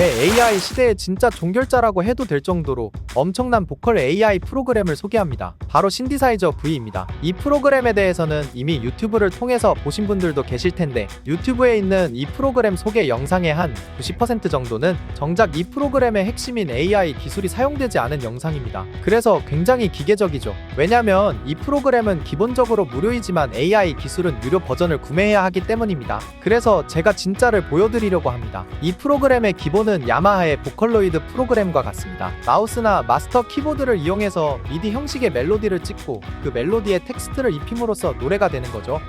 AI 시대의 진짜 종결자라고 해도 될 정도로 엄청난 보컬 AI 프로그램을 소개합니다. 바로 신디사이저 V입니다. 이 프로그램에 대해서는 이미 유튜브를 통해서 보신 분들도 계실 텐데, 유튜브에 있는 이 프로그램 소개 영상의 한 90% 정도는 정작 이 프로그램의 핵심인 AI 기술이 사용되지 않은 영상입니다. 그래서 굉장히 기계적이죠. 왜냐면 이 프로그램은 기본적으로 무료이지만 AI 기술은 유료 버전을 구매해야 하기 때문입니다. 그래서 제가 진짜를 보여드리려고 합니다. 이 프로그램의 기본은 야마하의 보컬로이드 프로그램과 같습니다. 마우스나 마스터 키보드를 이용해서 미디 형식의 멜로디를 찍고 그 멜로디에 텍스트를 입힘으로써 노래가 되는 거죠.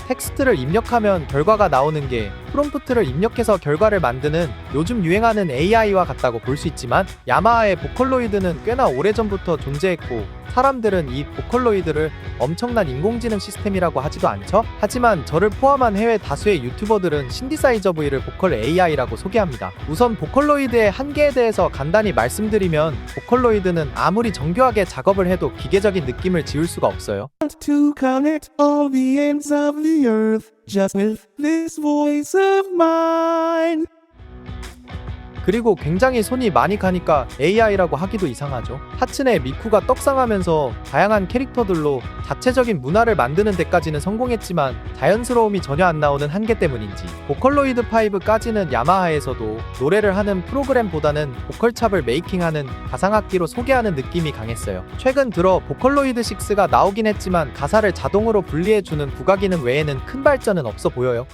텍스트를 입력하면 결과가 나오는 게 프롬프트를 입력해서 결과를 만드는 요즘 유행하는 AI와 같다고 볼 수 있지만, 야마하의 보컬로이드는 꽤나 오래전부터 존재했고 사람들은 이 보컬로이드를 엄청난 인공지능 시스템이라고 하지도 않죠? 하지만 저를 포함한 해외 다수의 유튜버들은 신디사이저 V를 보컬 AI라고 소개합니다. 우선 보컬로이드의 한계에 대해서 간단히 말씀드리면, 보컬로이드는 아무리 정교하게 작업을 해도 기계적인 느낌을 지울 수가 없어요. To connect all the ends of the earth just with this voice of mine. 그리고 굉장히 손이 많이 가니까 AI라고 하기도 이상하죠. 하츠네 미쿠가 떡상하면서 다양한 캐릭터들로 자체적인 문화를 만드는 데까지는 성공했지만 자연스러움이 전혀 안 나오는 한계 때문인지, 보컬로이드 5까지는 야마하에서도 노래를 하는 프로그램보다는 보컬찹을 메이킹하는 가상악기로 소개하는 느낌이 강했어요. 최근 들어 보컬로이드 6가 나오긴 했지만 가사를 자동으로 분리해주는 부가 기능 외에는 큰 발전은 없어 보여요.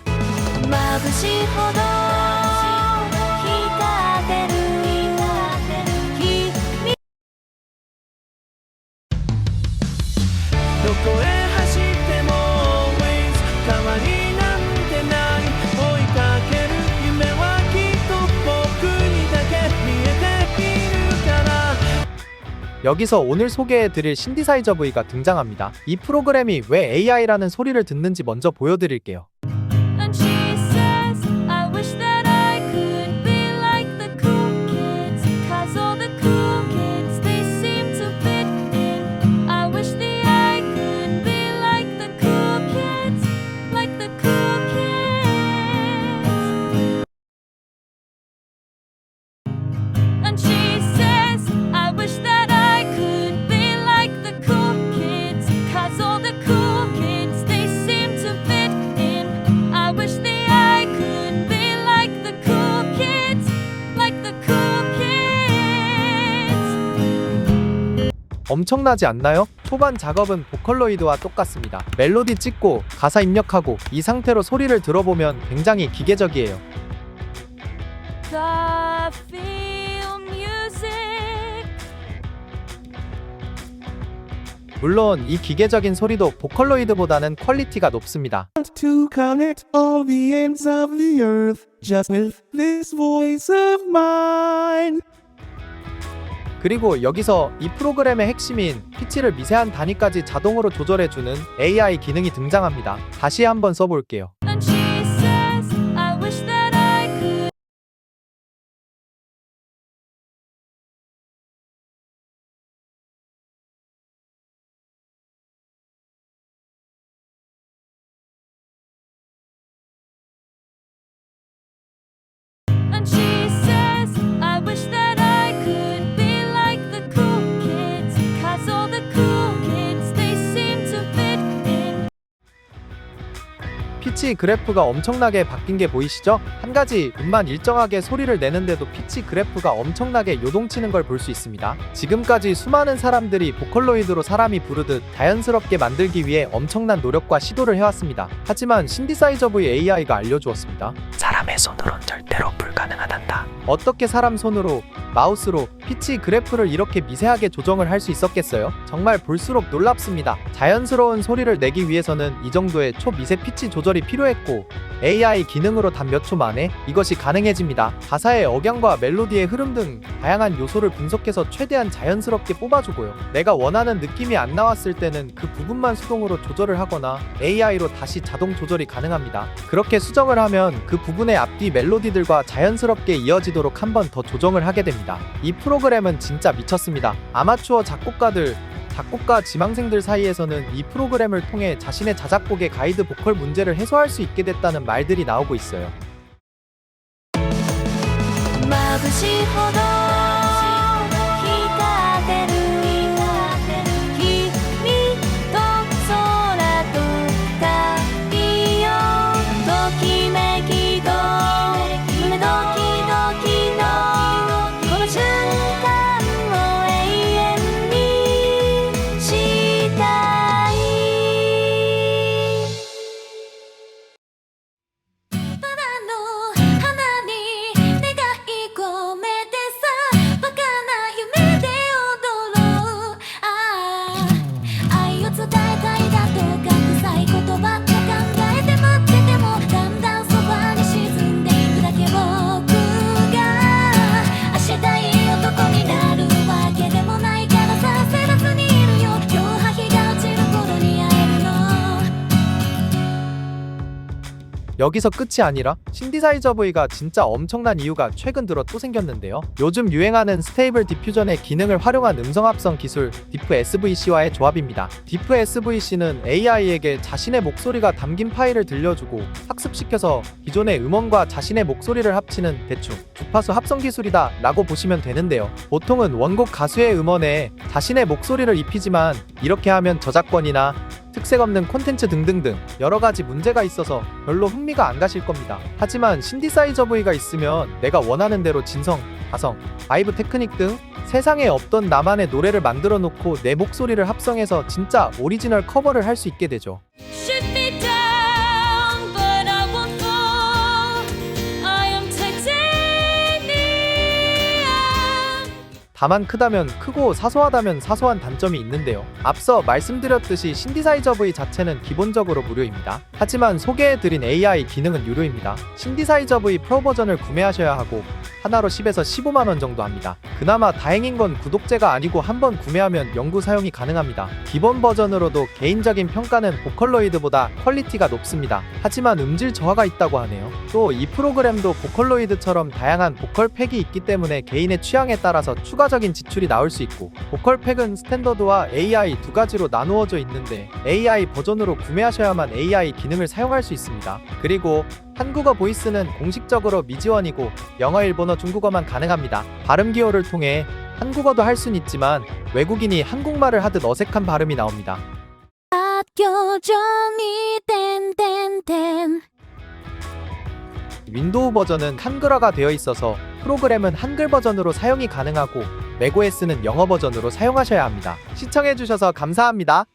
여기서 오늘 소개해드릴 신디사이저 V가 등장합니다. 이 프로그램이 왜 AI라는 소리를 듣는지 먼저 보여드릴게요. 엄청나지 않나요? 초반 작업은 보컬로이드와 똑같습니다. 멜로디 찍고 가사 입력하고 이 상태로 소리를 들어보면 굉장히 기계적이에요. 물론 이 기계적인 소리도 보컬로이드보다는 퀄리티가 높습니다. To connect all the ends of the earth just with this voice of mine. 그리고 여기서 이 프로그램의 핵심인 피치를 미세한 단위까지 자동으로 조절해주는 AI 기능이 등장합니다. 다시 한번 써볼게요. 피치 그래프가 엄청나게 바뀐 게 보이시죠? 한 가지 음만 일정하게 소리를 내는데도 피치 그래프가 엄청나게 요동치는 걸 볼 수 있습니다. 지금까지 수많은 사람들이 보컬로이드로 사람이 부르듯 자연스럽게 만들기 위해 엄청난 노력과 시도를 해왔습니다. 하지만 신디사이저 V AI가 알려주었습니다. 사람의 손으론 절대로 불가능하단다. 어떻게 사람 손으로, 마우스로 피치 그래프를 이렇게 미세하게 조정을 할 수 있었겠어요? 정말 볼수록 놀랍습니다. 자연스러운 소리를 내기 위해서는 이 정도의 초미세 피치 조절이 필요했고, AI 기능으로 단 몇 초 만에 이것이 가능해집니다. 가사의 억양과 멜로디의 흐름 등 다양한 요소를 분석해서 최대한 자연스럽게 뽑아주고요. 내가 원하는 느낌이 안 나왔을 때는 그 부분만 수동으로 조절을 하거나 AI로 다시 자동 조절이 가능합니다. 그렇게 수정을 하면 그 부분의 앞뒤 멜로디들과 자연스럽게 이어지도록 한 번 더 조정을 하게 됩니다. 이 프로그램은 진짜 미쳤습니다. 아마추어 작곡가들, 작곡가 지망생들 사이에서는 이 프로그램을 통해 자신의 자작곡의 가이드 보컬 문제를 해소할 수 있게 됐다는 말들이 나오고 있어요. 眩しいほど光ってる君と空と太陽ときめきと胸ドキドキのこの瞬間を永遠にしたいただの花に願い込めてさバカな夢で踊ろう愛を伝えたいだとか臭い言葉と考えて待っててもだんだんそばに沈んでいくだけ僕が明日いい男になるわけでもないからさせらずにいるよ今日は日が落ちる頃に会えるの 여기서 끝이 아니라 신디사이저 V가 진짜 엄청난 이유가 최근 들어 또 생겼는데요. 요즘 유행하는 스테이블 디퓨전의 기능을 활용한 음성 합성 기술 디프 SVC와의 조합입니다. 디프 SVC는 AI에게 자신의 목소리가 담긴 파일을 들려주고 학습시켜서 기존의 음원과 자신의 목소리를 합치는 대충 주파수 합성 기술이다 라고 보시면 되는데요. 보통은 원곡 가수의 음원에 자신의 목소리를 입히지만 이렇게 하면 저작권이나 특색 없는 콘텐츠 등등등 여러가지 문제가 있어서 별로 흥미가 안 가실 겁니다. 하지만 신디사이저 V가 있으면 내가 원하는 대로 진성, 가성, 바이브 테크닉 등 세상에 없던 나만의 노래를 만들어 놓고 내 목소리를 합성해서 진짜 오리지널 커버를 할 수 있게 되죠. Shoot me down, but I won't fall. I am titanium. 다만 크다면 크고 사소하다면 사소한 단점이 있는데요. 앞서 말씀드렸듯이 신디사이저 V 자체는 기본적으로 무료입니다. 하지만 소개해드린 AI 기능은 유료입니다. 신디사이저 V 프로 버전을 구매하셔야 하고 하나로 10에서 15만원 정도 합니다. 그나마 다행인 건 구독제가 아니고 한번 구매하면 영구 사용이 가능합니다. 기본 버전으로도 개인적인 평가는 보컬로이드보다 퀄리티가 높습니다. 하지만 음질 저하가 있다고 하네요. 또 이 프로그램도 보컬로이드처럼 다양한 보컬 팩이 있기 때문에 개인의 취향에 따라서 추가적인 지출이 나올 수 있고 보컬 팩은 스탠더드와 AI 두 가지로 나누어져 있는데 AI 버전으로 구매하셔야만 AI 기능을 사용할 수 있습니다. 그리고 한국어 보이스는 공식적으로 미지원이고 영어, 일본어, 중국어만 가능합니다. 발음 기호를 통해 한국어도 할 수는 있지만 외국인이 한국말을 하듯 어색한 발음이 나옵니다. 교정이 땡땡땡 윈도우 버전은 한글화가 되어 있어서 프로그램은 한글 버전으로 사용이 가능하고 맥OS는 영어 버전으로 사용하셔야 합니다. 시청해주셔서 감사합니다.